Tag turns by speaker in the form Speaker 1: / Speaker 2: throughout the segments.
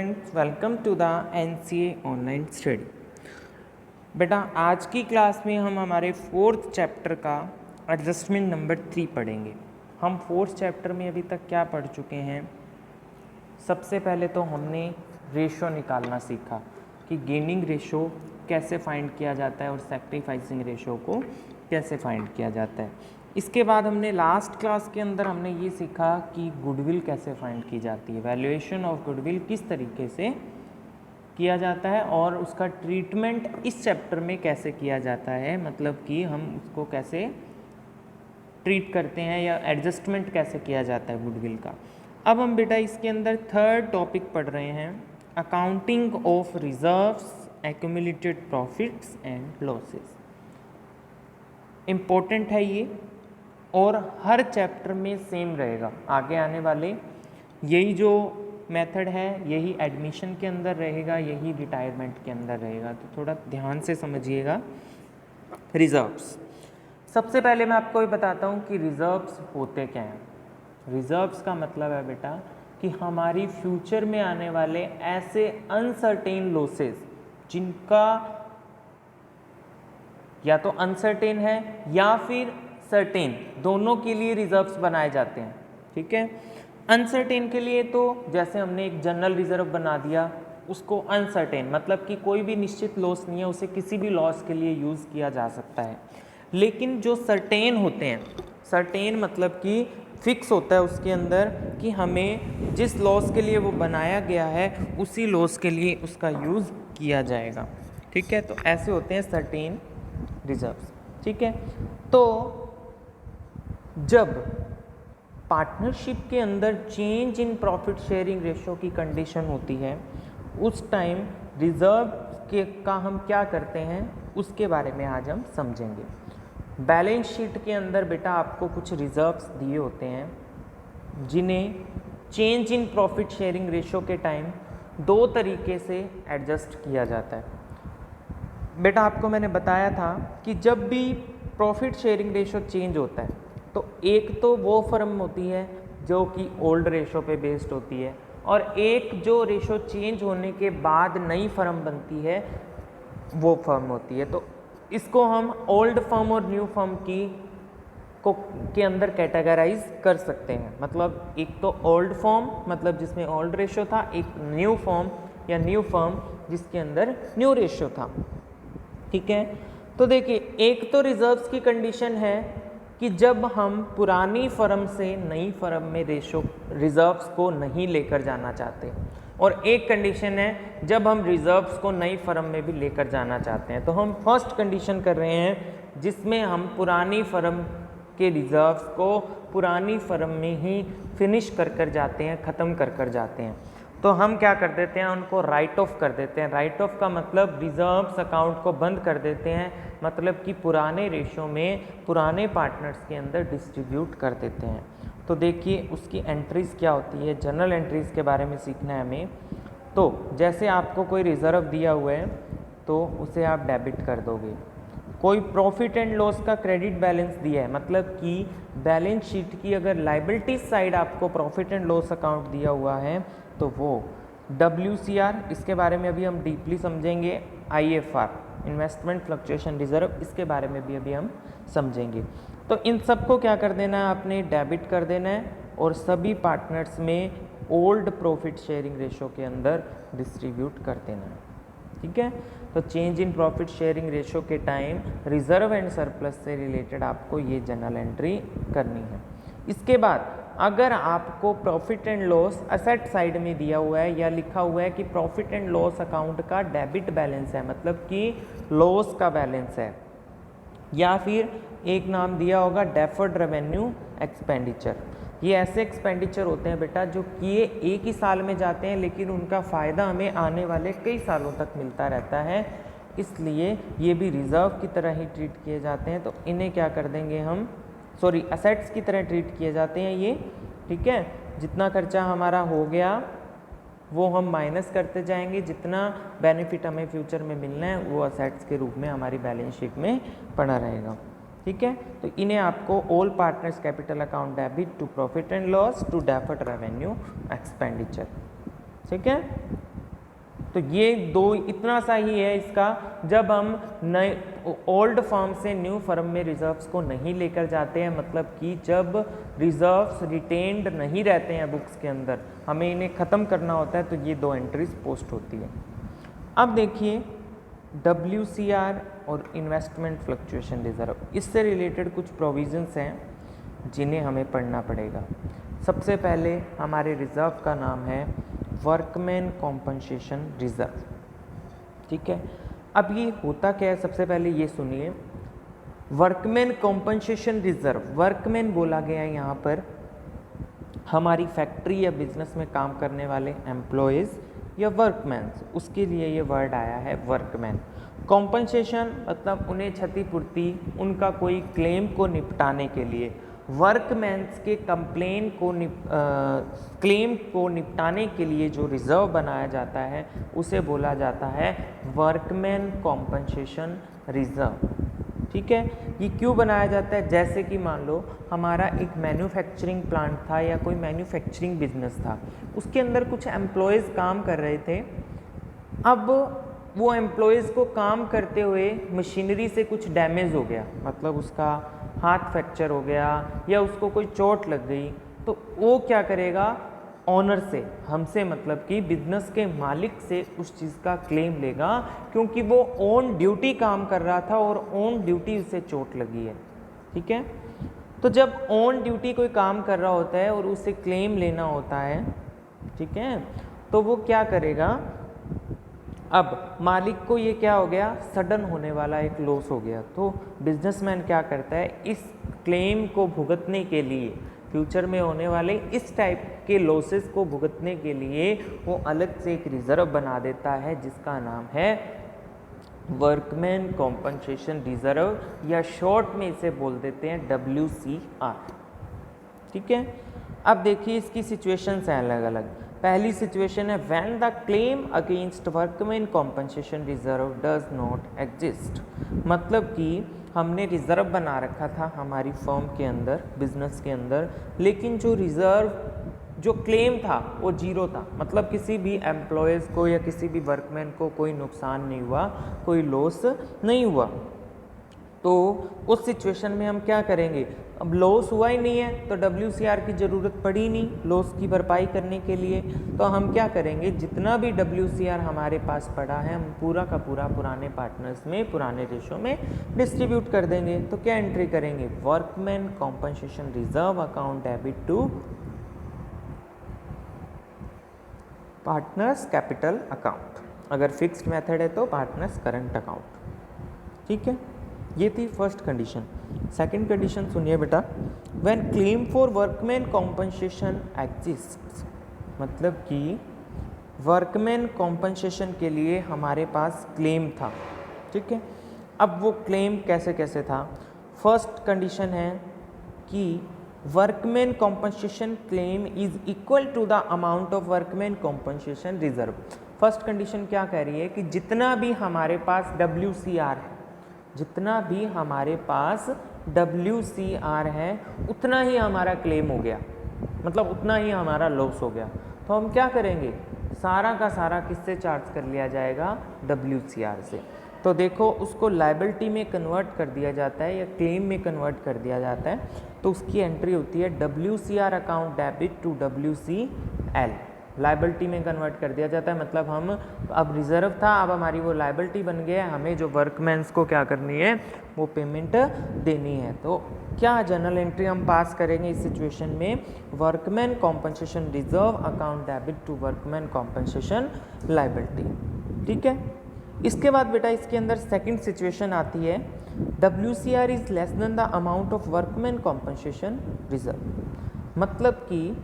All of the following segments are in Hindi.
Speaker 1: Friends, welcome to the NCA online study. बेटा आज की क्लास में हम हमारे फोर्थ चैप्टर का एडजस्टमेंट नंबर 3 पढ़ेंगे। हम फोर्थ चैप्टर में अभी तक क्या पढ़ चुके हैं? सबसे पहले तो हमने रेशो निकालना सीखा कि गेनिंग रेशो कैसे फाइंड किया जाता है और सैक्रिफाइसिंग रेशो को कैसे फाइंड किया जाता है। इसके बाद हमने लास्ट क्लास के अंदर हमने ये सीखा कि गुडविल कैसे फाइंड की जाती है, वैल्यूएशन ऑफ गुडविल किस तरीके से किया जाता है और उसका ट्रीटमेंट इस चैप्टर में कैसे किया जाता है, मतलब कि हम उसको कैसे ट्रीट करते हैं या एडजस्टमेंट कैसे किया जाता है गुडविल का। अब हम बेटा इसके अंदर थर्ड टॉपिक पढ़ रहे हैं, accounting of reserves, accumulated profits and losses. Important है ये और हर चैप्टर में सेम रहेगा। आगे आने वाले यही जो मेथड है यही एडमिशन के अंदर रहेगा, यही रिटायरमेंट के अंदर रहेगा, तो थोड़ा ध्यान से समझिएगा। रिजर्व्स, सबसे पहले मैं आपको ये बताता हूँ कि रिजर्व्स होते क्या हैं। रिजर्व्स का मतलब है बेटा कि हमारी फ्यूचर में आने वाले ऐसे अनसर्टेन लॉसेस जिनका या तो अनसर्टेन है या फिर सर्टेन, दोनों के लिए रिजर्व्स बनाए जाते हैं। ठीक है, अनसर्टेन के लिए तो जैसे हमने एक जनरल रिजर्व बना दिया, उसको अनसर्टेन मतलब कि कोई भी निश्चित लॉस नहीं है, उसे किसी भी लॉस के लिए यूज़ किया जा सकता है। लेकिन जो सर्टेन होते हैं, सर्टेन मतलब कि फिक्स होता है उसके अंदर कि हमें जिस लॉस के लिए वो बनाया गया है उसी लॉस के लिए उसका यूज़ किया जाएगा। ठीक है, तो ऐसे होते हैं सर्टेन रिजर्व्स। ठीक है, तो जब पार्टनरशिप के अंदर change in profit sharing ratio की कंडीशन होती है उस टाइम रिजर्व के का हम क्या करते हैं उसके बारे में आज हम समझेंगे। बैलेंस शीट के अंदर बेटा आपको कुछ रिजर्व्स दिए होते हैं जिन्हें change in profit sharing ratio के टाइम दो तरीके से एडजस्ट किया जाता है। बेटा आपको मैंने बताया था कि जब भी प्रॉफिट शेयरिंग रेशो चेंज होता है तो एक तो वो फर्म होती है जो कि ओल्ड रेशो पे बेस्ड होती है और एक जो रेशो चेंज होने के बाद नई फर्म बनती है वो फर्म होती है। तो इसको हम ओल्ड फर्म और न्यू फर्म के अंदर कैटेगराइज कर सकते हैं। मतलब एक तो ओल्ड फर्म मतलब जिसमें ओल्ड रेशो था, एक न्यू फर्म या न्यू फर्म जिसके अंदर न्यू रेशो था। ठीक है, तो देखिए एक तो रिजर्व्स की कंडीशन है कि जब हम पुरानी फर्म से नई फर्म में रेशो रिजर्व्स को नहीं लेकर जाना चाहते, और एक कंडीशन है जब हम रिजर्व्स को नई फर्म में भी लेकर जाना चाहते हैं। तो हम फर्स्ट कंडीशन कर रहे हैं जिसमें हम पुरानी फर्म के रिजर्व्स को पुरानी फर्म में ही फिनिश कर जाते हैं, ख़त्म कर जाते हैं। तो हम क्या कर देते हैं, उनको राइट ऑफ कर देते हैं। राइट ऑफ का मतलब रिजर्व्स अकाउंट को बंद कर देते हैं, मतलब कि पुराने रेशो में पुराने पार्टनर्स के अंदर डिस्ट्रीब्यूट कर देते हैं। तो देखिए उसकी एंट्रीज़ क्या होती है, जनरल एंट्रीज़ के बारे में सीखना है हमें। तो जैसे आपको कोई रिज़र्व दिया हुआ है तो उसे आप डेबिट कर दोगे। कोई प्रॉफिट एंड लॉस का क्रेडिट बैलेंस दिया है, मतलब कि बैलेंस शीट की अगर लाइबिलिटीज साइड आपको प्रॉफिट एंड लॉस अकाउंट दिया हुआ है तो वो WCR, इसके बारे में अभी हम डीपली समझेंगे। IFR, इन्वेस्टमेंट फ्लक्चुएशन रिजर्व, इसके बारे में भी अभी हम समझेंगे। तो इन सबको क्या कर देना है, आपने डेबिट कर देना है और सभी पार्टनर्स में ओल्ड प्रॉफिट शेयरिंग रेशो के अंदर डिस्ट्रीब्यूट कर देना है। ठीक है, तो change in profit sharing ratio के टाइम रिजर्व एंड सरप्लस से रिलेटेड आपको ये जनरल एंट्री करनी है। इसके बाद अगर आपको profit and loss asset side में दिया हुआ है या लिखा हुआ है कि प्रॉफिट एंड लॉस अकाउंट का डेबिट बैलेंस है, मतलब कि लॉस का बैलेंस है, या फिर एक नाम दिया होगा डेफर्ड रेवेन्यू एक्सपेंडिचर। ये ऐसे एक्सपेंडिचर होते हैं बेटा जो किए एक ही साल में जाते हैं लेकिन उनका फ़ायदा हमें आने वाले कई सालों तक मिलता रहता है, इसलिए ये भी रिजर्व की तरह ही ट्रीट किए जाते हैं। तो इन्हें क्या कर देंगे हम, सॉरी असेट्स की तरह ट्रीट किए जाते हैं ये। ठीक है, जितना खर्चा हमारा हो गया वो हम माइनस करते जाएंगे, जितना बेनिफिट हमें फ्यूचर में मिलना है वो असेट्स के रूप में हमारी बैलेंस शीट में पड़ा रहेगा। ठीक है, तो इन्हें आपको all partners capital account debit to profit and loss to deferred revenue expenditure. ठीक है, तो ये दो इतना सा ही है इसका। जब हम नए ओल्ड फर्म से न्यू फर्म में रिजर्व्स को नहीं लेकर जाते हैं, मतलब कि जब रिजर्व्स रिटेन्ड नहीं रहते हैं बुक्स के अंदर, हमें इन्हें ख़त्म करना होता है, तो ये दो एंट्रीज पोस्ट होती है। अब देखिए WCR और इन्वेस्टमेंट फ्लक्चुएशन रिजर्व, इससे रिलेटेड कुछ प्रोविजंस हैं जिन्हें हमें पढ़ना पड़ेगा। सबसे पहले हमारे रिजर्व का नाम है वर्कमैन कॉम्पनसेशन रिजर्व, ठीक है। अब ये होता क्या है, सबसे पहले ये सुनिए। वर्कमैन कॉम्पनसेशन रिजर्व, वर्कमैन बोला गया है यहाँ पर हमारी फैक्ट्री या बिजनेस में काम करने वाले एम्प्लॉयज़ या वर्कमैन्स, उसके लिए ये वर्ड आया है वर्कमैन। कॉम्पनसेशन मतलब उन्हें क्षतिपूर्ति, उनका कोई क्लेम को निपटाने के लिए, वर्कमैन्स के क्लेम को निपटाने के लिए जो रिजर्व बनाया जाता है उसे बोला जाता है वर्कमैन कॉम्पनसेशन रिजर्व, ठीक है। ये क्यों बनाया जाता है, जैसे कि मान लो हमारा एक मैन्युफैक्चरिंग प्लांट था या कोई मैन्युफैक्चरिंग बिजनेस था, उसके अंदर कुछ एम्प्लॉयज़ काम कर रहे थे। अब वो एम्प्लॉयज़ को काम करते हुए मशीनरी से कुछ डैमेज हो गया, मतलब उसका हाथ फ्रैक्चर हो गया या उसको कोई चोट लग गई, तो वो क्या करेगा, ऑनर से, हमसे मतलब कि बिजनेस के मालिक से उस चीज़ का क्लेम लेगा, क्योंकि वो ऑन ड्यूटी काम कर रहा था और ऑन ड्यूटी उसे चोट लगी है, ठीक है। तो जब ऑन ड्यूटी कोई काम कर रहा होता है और उसे क्लेम लेना होता है, ठीक है, तो वो क्या करेगा, अब मालिक को ये क्या हो गया, सडन होने वाला एक लॉस हो गया, तो बिजनेसमैन क्या करता है, इस क्लेम को भुगतने के लिए, फ्यूचर में होने वाले इस टाइप के लॉसेस को भुगतने के लिए वो अलग से एक रिजर्व बना देता है जिसका नाम है वर्कमैन कॉम्पनसेशन रिजर्व, या शॉर्ट में इसे बोल देते हैं WCR, ठीक है। अब देखिए इसकी सिचुएशंस हैं अलग अलग। पहली सिचुएशन है when the claim against workman compensation reserve does not exist, मतलब कि हमने रिजर्व बना रखा था हमारी फर्म के अंदर, बिजनेस के अंदर, लेकिन जो रिजर्व, जो क्लेम था वो जीरो था, मतलब किसी भी एम्प्लॉयज़ को या किसी भी वर्कमैन को कोई नुकसान नहीं हुआ, कोई लॉस नहीं हुआ। तो उस सिचुएशन में हम क्या करेंगे, अब लॉस हुआ ही नहीं है तो WCR की ज़रूरत पड़ी नहीं लॉस की भरपाई करने के लिए, तो हम क्या करेंगे, जितना भी WCR हमारे पास पड़ा है हम पूरा का पूरा पुराने पार्टनर्स में, पुराने रेशो में डिस्ट्रीब्यूट कर देंगे। तो क्या एंट्री करेंगे, workman compensation reserve account debit to partners capital account, अगर फिक्स्ड मेथड है तो पार्टनर्स करंट अकाउंट, ठीक है। ये थी फर्स्ट कंडीशन। सेकंड कंडीशन सुनिए बेटा, when claim for workman compensation exists, मतलब कि वर्कमैन कॉम्पनसेशन के लिए हमारे पास क्लेम था, ठीक है। अब वो क्लेम कैसे कैसे था, फर्स्ट कंडीशन है कि workman compensation claim is equal to the amount of workman compensation reserve. First condition क्या कह रही है कि जितना भी हमारे पास WCR है, जितना भी हमारे पास WCR है उतना ही हमारा क्लेम हो गया, मतलब उतना ही हमारा लॉस हो गया। तो हम क्या करेंगे, सारा का सारा किससे चार्ज कर लिया जाएगा, WCR से। तो देखो उसको लायबिलिटी में कन्वर्ट कर दिया जाता है या क्लेम में कन्वर्ट कर दिया जाता है, तो उसकी एंट्री होती है WCR account debit to WCL, liability में कन्वर्ट कर दिया जाता है। मतलब हम अब रिजर्व था, अब हमारी वो लायबिलिटी बन गया, हमें जो वर्कमैन्स को क्या करनी है, वो पेमेंट देनी है। तो क्या जनरल एंट्री हम पास करेंगे इस सिचुएशन में, workman compensation reserve account debit to workman compensation liability, ठीक है। इसके बाद बेटा इसके अंदर सेकंड सिचुएशन आती है, WCR is less than the amount of workman compensation reserve, मतलब कि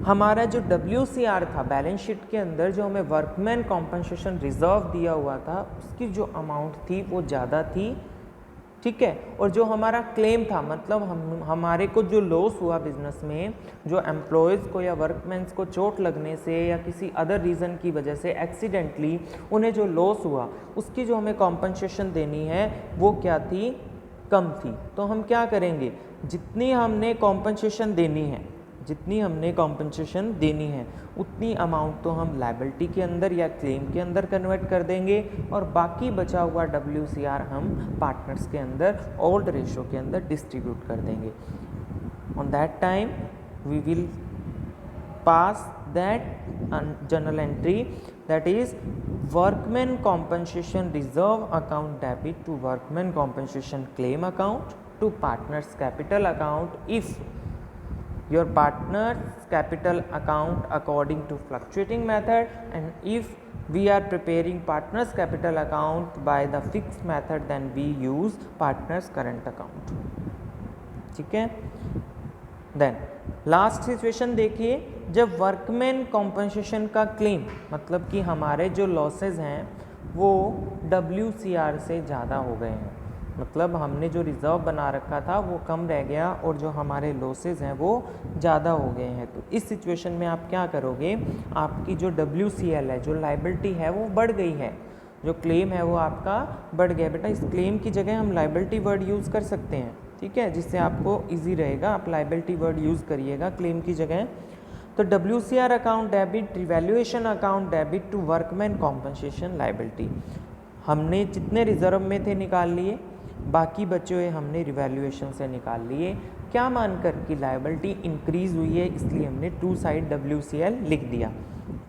Speaker 1: हमारा जो WCR था बैलेंस शीट के अंदर, जो हमें वर्कमैन कॉम्पनसेशन रिजर्व दिया हुआ था, उसकी जो अमाउंट थी वो ज़्यादा थी, ठीक है। और जो हमारा क्लेम था, मतलब हमारे को जो लॉस हुआ बिजनेस में, जो एम्प्लॉयज़ को या वर्कमैन्स को चोट लगने से या किसी अदर रीज़न की वजह से एक्सीडेंटली उन्हें जो लॉस हुआ, उसकी जो हमें कॉम्पनसेशन देनी है वो क्या थी, कम थी। तो हम क्या करेंगे, जितनी हमने कॉम्पनसेशन देनी है, जितनी हमने कॉम्पनसेशन देनी है उतनी अमाउंट तो हम लायबिलिटी के अंदर या क्लेम के अंदर कन्वर्ट कर देंगे और बाकी बचा हुआ WCR हम पार्टनर्स के अंदर ओल्ड रेशो के अंदर डिस्ट्रीब्यूट कर देंगे. On that time we will pass that journal entry, that is workman compensation reserve account debit to workman compensation claim account to partners capital account if your partners capital account according to fluctuating method, and if we are preparing partners capital account by the fixed method then we use partners current account. ठीक है. देन लास्ट सिचुएशन देखिए, जब वर्कमैन कॉम्पनसेशन का क्लेम मतलब कि हमारे जो लॉसेस हैं वो WCR से ज़्यादा हो गए हैं, मतलब हमने जो रिज़र्व बना रखा था वो कम रह गया और जो हमारे लॉसेस हैं वो ज़्यादा हो गए हैं. तो इस सिचुएशन में आप क्या करोगे, आपकी जो WCL है, जो लायबिलिटी है वो बढ़ गई है, जो क्लेम है वो आपका बढ़ गया. बेटा इस क्लेम की जगह हम लायबिलिटी वर्ड यूज़ कर सकते हैं, ठीक है, जिससे आपको इजी रहेगा. आप लायबिलिटी वर्ड यूज़ करिएगा क्लेम की जगह. तो WCR account debit, revaluation account debit to workman compensation liability. हमने जितने रिजर्व में थे निकाल लिए, बाकी बचे हुए हमने रिवैल्यूएशन से निकाल लिए. क्या मानकर कि लायबिलिटी इंक्रीज हुई है इसलिए हमने टू साइड WCL लिख दिया.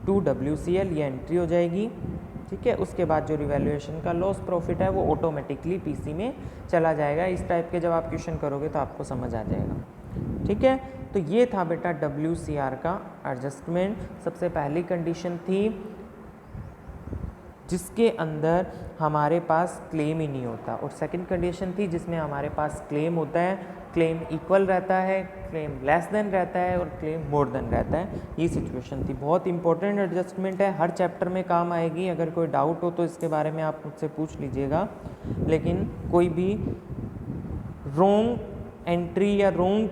Speaker 1: टू WCL ये एंट्री हो जाएगी, ठीक है. उसके बाद जो रिवैल्यूएशन का लॉस प्रॉफिट है वो ऑटोमेटिकली PC में चला जाएगा. इस टाइप के जब आप क्वेश्चन करोगे तो आपको समझ आ जाएगा, ठीक है. तो ये था बेटा WCR का एडजस्टमेंट. सबसे पहली कंडीशन थी जिसके अंदर हमारे पास क्लेम ही नहीं होता, और सेकंड कंडीशन थी जिसमें हमारे पास क्लेम होता है, क्लेम इक्वल रहता है, क्लेम लेस देन रहता है और क्लेम मोर देन रहता है. ये सिचुएशन थी. बहुत इंपॉर्टेंट एडजस्टमेंट है, हर चैप्टर में काम आएगी. अगर कोई डाउट हो तो इसके बारे में आप मुझसे पूछ लीजिएगा, लेकिन कोई भी रॉन्ग एंट्री या रॉन्ग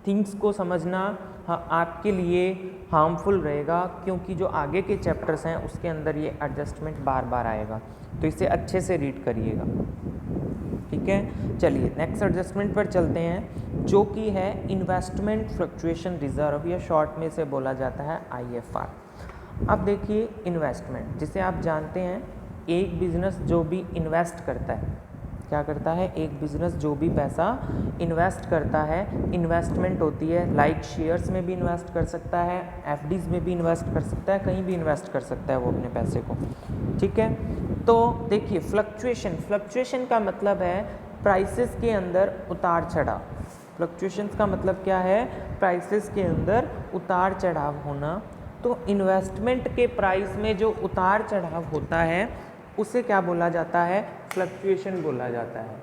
Speaker 1: थिंग्स को समझना आपके लिए हार्मफुल रहेगा, क्योंकि जो आगे के चैप्टर्स हैं उसके अंदर ये एडजस्टमेंट बार बार आएगा. तो इसे अच्छे से रीड करिएगा, ठीक है. चलिए नेक्स्ट एडजस्टमेंट पर चलते हैं, जो कि है इन्वेस्टमेंट फ्लक्चुएशन रिजर्व, या शॉर्ट में इसे बोला जाता है IFR. अब देखिए इन्वेस्टमेंट, जिसे आप जानते हैं एक बिजनेस जो भी इन्वेस्ट करता है, क्या करता है, एक बिजनेस जो भी पैसा इन्वेस्ट करता है, इन्वेस्टमेंट होती है. लाइक शेयर्स में भी इन्वेस्ट कर सकता है, FDs में भी इन्वेस्ट कर सकता है, कहीं भी इन्वेस्ट कर सकता है वो अपने पैसे को, ठीक है. तो देखिए फ्लक्चुएशन का मतलब है प्राइसेस के अंदर उतार चढ़ाव. फ्लक्चुएशन का मतलब क्या है, प्राइसेस के अंदर उतार चढ़ाव होना. तो इन्वेस्टमेंट के प्राइस में जो उतार चढ़ाव होता है उसे क्या बोला जाता है, फ्लक्चुएशन बोला जाता है.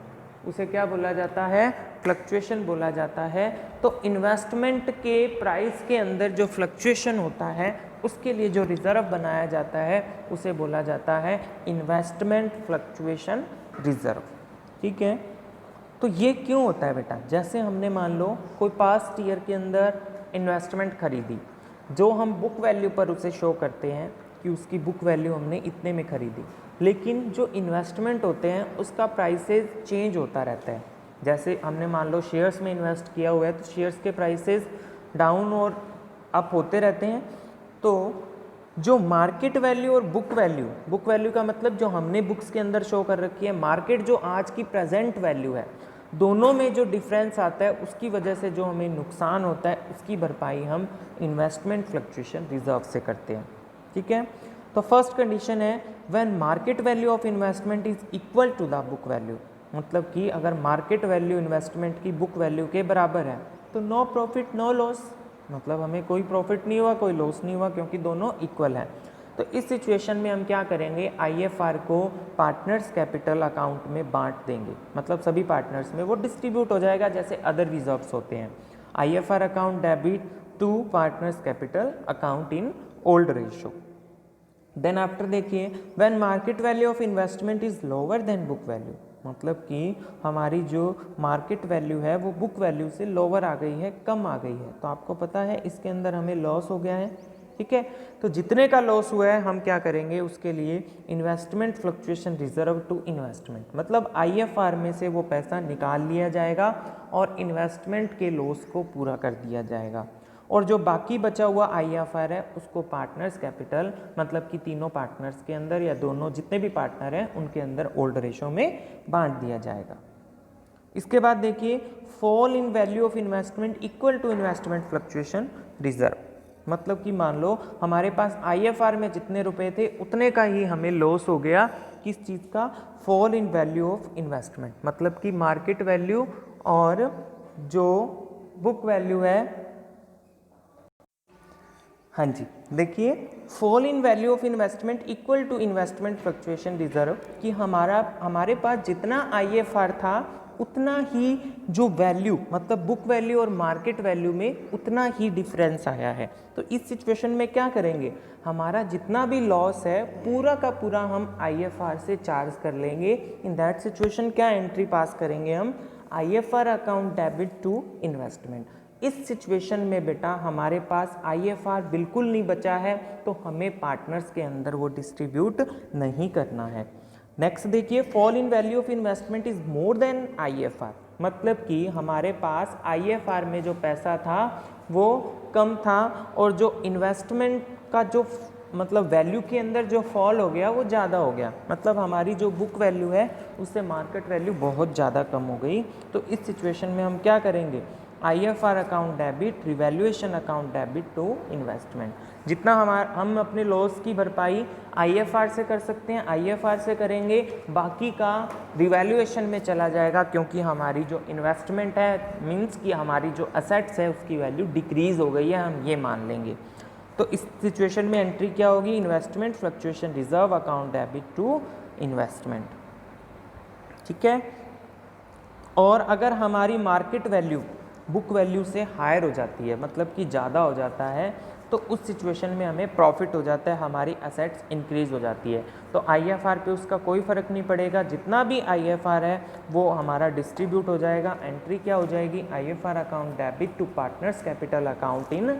Speaker 1: उसे क्या बोला जाता है, फ्लक्चुएशन बोला जाता है. तो इन्वेस्टमेंट के प्राइस के अंदर जो फ्लक्चुएशन होता है उसके लिए जो रिजर्व बनाया जाता है उसे बोला जाता है इन्वेस्टमेंट फ्लक्चुएशन रिजर्व, ठीक है. तो ये क्यों होता है बेटा, जैसे हमने मान लो कोई पास्ट ईयर के अंदर इन्वेस्टमेंट खरीदी, जो हम बुक वैल्यू पर उसे शो करते हैं कि उसकी बुक वैल्यू हमने इतने में खरीदी, लेकिन जो इन्वेस्टमेंट होते हैं उसका प्राइसेस चेंज होता रहता है. जैसे हमने मान लो शेयर्स में इन्वेस्ट किया हुआ है तो शेयर्स के प्राइसेस डाउन और अप होते रहते हैं. तो जो मार्केट वैल्यू और बुक वैल्यू का मतलब जो हमने बुक्स के अंदर शो कर रखी है, मार्केट जो आज की प्रेजेंट वैल्यू है, दोनों में जो डिफरेंस आता है उसकी वजह से जो हमें नुकसान होता है उसकी भरपाई हम इन्वेस्टमेंट फ्लक्चुएशन रिजर्व से करते हैं, ठीक है. तो फर्स्ट कंडीशन है when market value of investment is equal to the book value, मतलब कि अगर मार्केट वैल्यू इन्वेस्टमेंट की बुक वैल्यू के बराबर है तो नो प्रॉफिट नो लॉस, मतलब हमें कोई प्रॉफिट नहीं हुआ कोई लॉस नहीं हुआ, क्योंकि दोनों इक्वल हैं. तो इस सिचुएशन में हम क्या करेंगे, IFR को पार्टनर्स कैपिटल अकाउंट में बांट देंगे, मतलब सभी पार्टनर्स में वो डिस्ट्रीब्यूट हो जाएगा जैसे अदर रिजर्व्स होते हैं. IFR account debit to partners capital account in old ratio. Then after देखिए when market value of investment is lower than book value, मतलब कि हमारी जो मार्केट वैल्यू है वो बुक वैल्यू से लोअर आ गई है, कम आ गई है. तो आपको पता है इसके अंदर हमें लॉस हो गया है, ठीक है. तो जितने का लॉस हुआ है हम क्या करेंगे, उसके लिए investment fluctuation reserve to investment, मतलब IFR में से वो पैसा निकाल लिया जाएगा और इन्वेस्टमेंट के लॉस को पूरा कर दिया जाएगा. और जो बाकी बचा हुआ IFR है उसको पार्टनर्स कैपिटल मतलब कि तीनों पार्टनर्स के अंदर या दोनों जितने भी पार्टनर हैं उनके अंदर ओल्ड रेशो में बांट दिया जाएगा। इसके बाद देखिए fall in value of investment equal to investment fluctuation reserve, मतलब कि मान लो हमारे पास IFR में जितने रुपए थे उतने का ही हमें लॉस हो गया, किस चीज़ का, fall in value of investment, मतलब कि मार्केट वैल्यू और जो बुक वैल्यू है। हाँ जी, देखिए fall in value of investment equal to investment fluctuation reserve, कि हमारे पास जितना IFR था उतना ही जो वैल्यू मतलब बुक वैल्यू और मार्केट वैल्यू में उतना ही डिफरेंस आया है। तो इस सिचुएशन में क्या करेंगे, हमारा जितना भी लॉस है पूरा का पूरा हम IFR से चार्ज कर लेंगे। इन दैट सिचुएशन क्या एंट्री पास करेंगे हम, IFR account debit to investment. इस सिचुएशन में बेटा हमारे पास IFR बिल्कुल नहीं बचा है तो हमें पार्टनर्स के अंदर वो डिस्ट्रीब्यूट नहीं करना है। नेक्स्ट देखिए fall in value of investment is more than IFR, मतलब कि हमारे पास IFR में जो पैसा था वो कम था और जो इन्वेस्टमेंट का जो मतलब वैल्यू के अंदर जो फॉल हो गया वो ज़्यादा हो गया, मतलब हमारी जो बुक वैल्यू है उससे मार्केट वैल्यू बहुत ज़्यादा कम हो गई। तो इस सिचुएशन में हम क्या करेंगे, IFR account debit revaluation account debit to investment. जितना हम अपने लॉस की भरपाई IFR से कर सकते हैं IFR से करेंगे, बाकी का रिवैल्यूएशन में चला जाएगा, क्योंकि हमारी जो इन्वेस्टमेंट है मींस कि हमारी जो असेट्स है उसकी वैल्यू डिक्रीज हो गई है, हम ये मान लेंगे। तो इस सिचुएशन में एंट्री क्या होगी, investment fluctuation reserve account debit to investment, ठीक है। और अगर हमारी मार्केट वैल्यू बुक वैल्यू से हायर हो जाती है, मतलब कि ज़्यादा हो जाता है, तो उस सिचुएशन में हमें प्रॉफिट हो जाता है, हमारी असेट्स इंक्रीज हो जाती है। तो IFR पे उसका कोई फ़र्क नहीं पड़ेगा, जितना भी IFR है वो हमारा डिस्ट्रीब्यूट हो जाएगा। एंट्री क्या हो जाएगी, IFR account debit to partners capital account in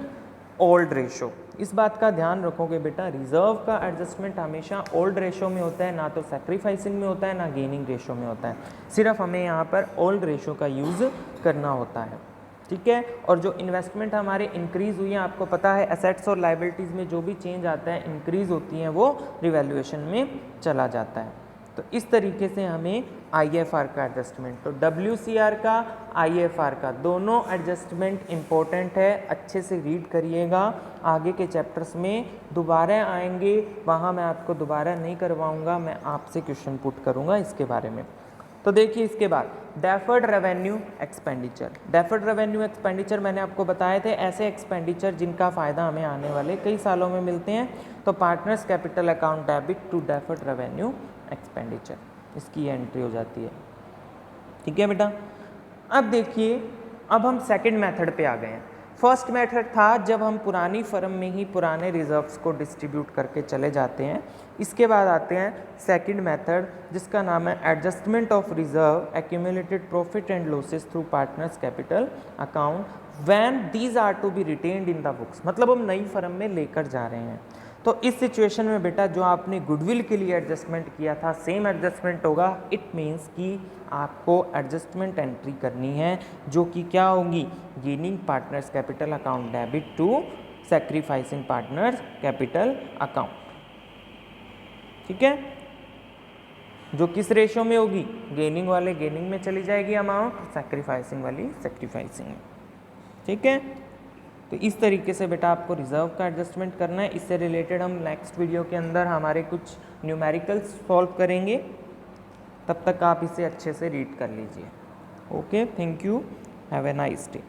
Speaker 1: old ratio. इस बात का ध्यान रखोगे बेटा, रिजर्व का एडजस्टमेंट हमेशा ओल्ड रेशो में होता है, ना तो सैक्रिफाइसिंग में होता है ना गेनिंग रेशो में होता है। सिर्फ हमें यहाँ पर ओल्ड रेशो का यूज़ करना होता है, ठीक है। और जो इन्वेस्टमेंट हमारे इंक्रीज़ हुई है, आपको पता है एसेट्स और लाइबिलिटीज़ में जो भी चेंज आता है इंक्रीज़ होती हैं वो रिवैल्यूएशन में चला जाता है। तो इस तरीके से हमें IFR का एडजस्टमेंट, तो WCR का IFR का दोनों एडजस्टमेंट इम्पोर्टेंट है, अच्छे से रीड करिएगा। आगे के चैप्टर्स में दोबारा आएंगे, वहाँ मैं आपको दोबारा नहीं करवाऊँगा, मैं आपसे क्वेश्चन पुट करूँगा इसके बारे में। तो देखिए इसके बाद deferred revenue expenditure. Deferred revenue expenditure मैंने आपको बताए थे ऐसे एक्सपेंडिचर जिनका फ़ायदा हमें आने वाले कई सालों में मिलते हैं। तो partners capital account debit to deferred revenue expenditure, इसकी एंट्री हो जाती है, ठीक है बेटा। अब देखिए, अब हम सेकंड मेथड पे आ गए हैं। फर्स्ट मेथड था जब हम पुरानी फर्म में ही पुराने रिजर्व्स को डिस्ट्रीब्यूट करके चले जाते हैं। इसके बाद आते हैं सेकंड मेथड जिसका नाम है adjustment of reserve accumulated profit and losses through partners capital account when these are to be retained in the books, मतलब हम नई फर्म में लेकर जा रहे हैं। तो इस सिचुएशन में बेटा जो आपने गुडविल के लिए एडजस्टमेंट किया था सेम एडजस्टमेंट होगा। इट मीन्स कि आपको एडजस्टमेंट एंट्री करनी है जो कि क्या होगी, gaining partners capital account debit to sacrificing partners capital account, ठीक है। जो किस रेशो में होगी, गेनिंग वाले गेनिंग में चली जाएगी अमाउंट, सैक्रिफाइसिंग वाली सैक्रिफाइसिंग में, ठीक है। तो इस तरीके से बेटा आपको रिजर्व का एडजस्टमेंट करना है। इससे रिलेटेड हम नेक्स्ट वीडियो के अंदर हमारे कुछ न्यूमेरिकल्स सॉल्व करेंगे, तब तक आप इसे अच्छे से रीड कर लीजिए। Okay, thank you, have a nice day.